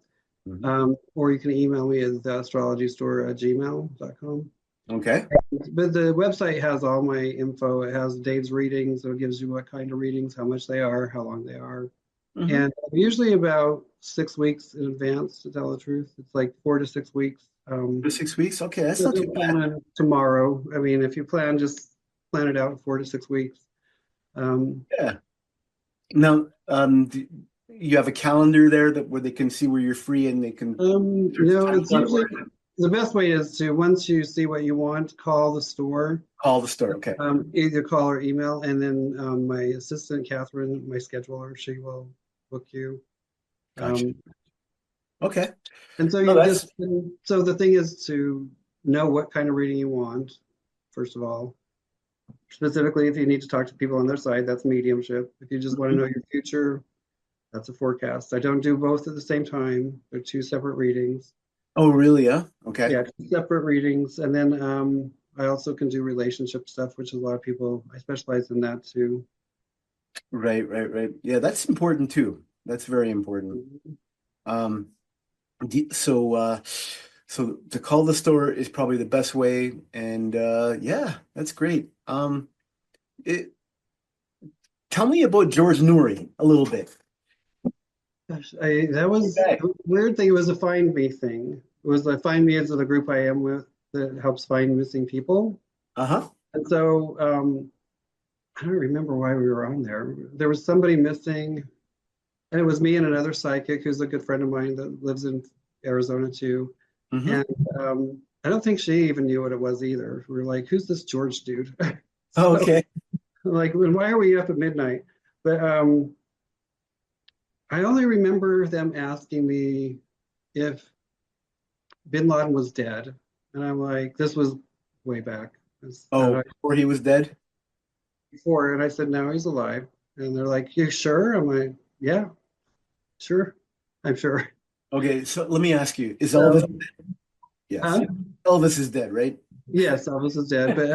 Mhm. Or you can email me at theastrologystore@gmail.com. Okay. But the website has all my info. It has Dave's readings, so it gives you what kind of readings, how much they are, how long they are. Hmm. And usually about 6 weeks in advance, to tell the truth. It's like 4 to 6 weeks. For 6 weeks? Okay, that's So not too don't bad. plan on tomorrow. I mean, if you plan, just plan it out 4 to 6 weeks. Um, Yeah. Now, you have a calendar there that where they can see where you're free and they can there's no, time it's slot, usually or the best way is to, once you see what you want, call the store, call the store. Okay. either call or email, and then my assistant, Catherine, my scheduler, she will book you. Gotcha. Um, Okay. and so No, you that's just, so the thing is to know what kind of reading you want, first of all. Specifically, if you need to talk to people on their side, that's mediumship. If you just want to know your future, that's a forecast. I don't do both at the same time. They're two separate readings. oh, really? Yeah. Okay. Yeah, two separate readings. And then I also can do relationship stuff, which is a lot of people, I specialize in that too. Right, right, right. Yeah, that's important too. That's very important. Um, so so to call the store is probably the best way, and yeah, that's great. It, tell me about George Noory a little bit. Gosh, that was Okay. a weird thing. It was a find me thing. It was the find me is the group I am with that helps find missing people. Uh-huh. And so I don't remember why we were on there. There was somebody missing, and it was me and another psychic who's a good friend of mine that lives in Arizona too. Hmm. And I don't think she even knew what it was either. We were like, "Who's this George dude?" So, Okay. like, why are we up at midnight? But I only remember them asking me if Bin Laden was dead, and I'm like, "This was way back. It's Oh, before he was dead? before." And I said, "No, he's alive." And they're like, "You sure?" I'm like, "Yeah, sure. I'm sure." Okay, so let me ask you, is Elvis So, dead? Yes. huh? Elvis is dead, right? Yes, Elvis is dead, but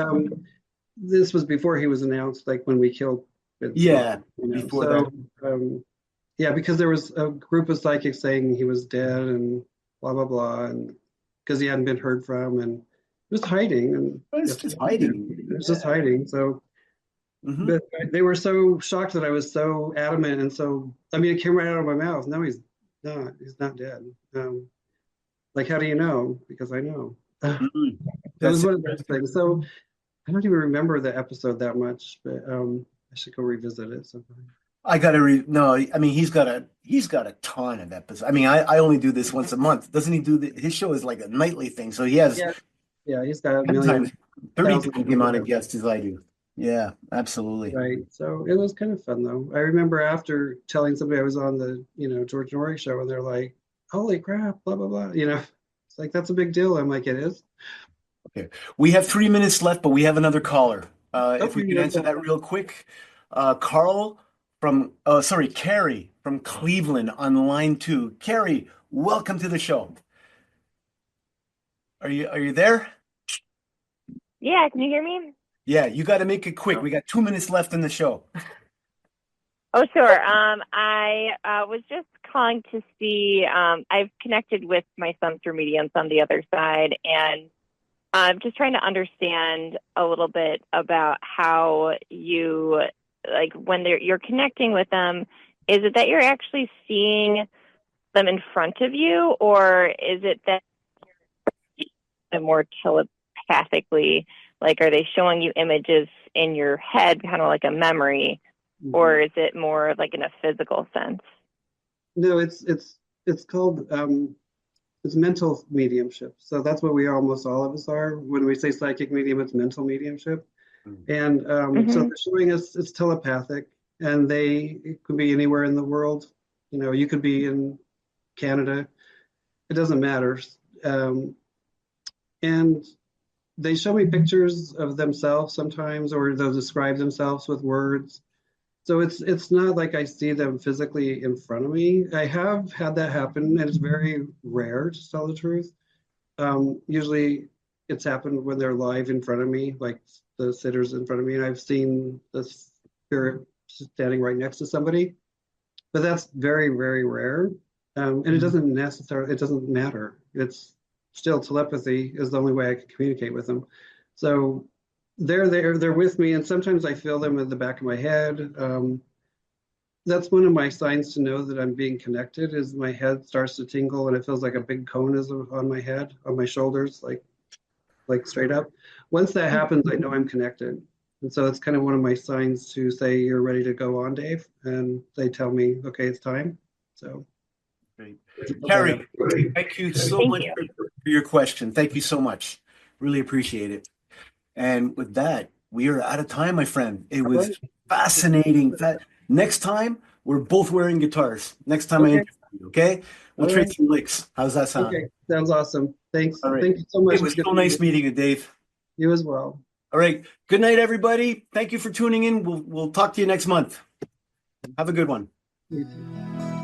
this was before he was announced, like when we killed Bin Yeah, Laden, before that. So, yeah, because there was a group of psychics saying he was dead and blah blah blah, and because he hadn't been heard from and he was hiding, and It's guess just what? hiding. He was just Yeah. hiding. So, Hmm. but they were so shocked that I was so adamant, and so I mean, it came right out of my mouth. No, he's not. He's not dead. Like, how do you know? Because I know. Hmm. It was That's one of those interesting. things. So I don't even remember the episode that much, but I should go revisit it sometime. I gotta no, I mean he's got a ton of episodes. I mean, I only do this once a month. Doesn't he do his show is like a nightly thing. So he has Yeah, yeah, he's got a 10 million, times 30 thousand, times the amount of guests as I do. Yeah, absolutely. right? So it was kind of fun though. I remember after telling somebody I was on the, George Noory show, and they're like, "Holy crap!" Blah blah blah. It's like that's a big deal. I'm like, it is. Okay. We have 3 minutes left, but we have another caller. If Okay, we could no answer problem. that real quick. Carrie from Cleveland on line two. Carrie, welcome to the show. Are you there? Yeah, can you hear me? Yeah, you got to make it quick. We got 2 minutes left in the show. Oh, sure. I was just calling to see. I've connected with my son through mediums on the other side, and I'm just trying to understand a little bit about how you, like, when you're connecting with them. Is it that you're actually seeing them in front of you, or is it that you're more telepathically? Like, are they showing you images in your head, kind of like a memory? Mhm. Or is it more like in a physical sense? No, it's called it's mental mediumship. So that's what we almost all of us are. When we say psychic medium, it's mental mediumship. And so Hmm. they're showing us it's telepathic, and it could be anywhere in the world. You could be in Canada. It doesn't matter. Um, and they show me pictures of themselves sometimes, or they'll describe themselves with words. So it's not like I see them physically in front of me. I have had that happen, and it's very rare to tell the truth. Usually it's happened when they're live in front of me, like the sitters in front of me, and I've seen the spirit standing right next to somebody, but that's very, very rare. And it doesn't matter. It's still telepathy is the only way I can communicate with them. So they're there, they're with me, and sometimes I feel them in the back of my head. That's one of my signs to know that I'm being connected is my head starts to tingle and it feels like a big cone is on my head, on my shoulders, like straight up. Once that happens, I know I'm connected. And so it's kind of one of my signs to say, you're ready to go on, Dave. And they tell me, okay, it's time. So. Great. Carrie, thank you so much for your question. Thank you so much. Really appreciate it. And with that, we are out of time, my friend. It was fascinating. Next time, we're both wearing guitars. Next time I interview you, okay? We'll trade some licks. How's that sound? Okay, sounds awesome. Thanks. All right. Thank you so much. It was so nice meeting you, Dave. You as well. All right. Good night, everybody. Thank you for tuning in. We'll talk to you next month. Have a good one. You too.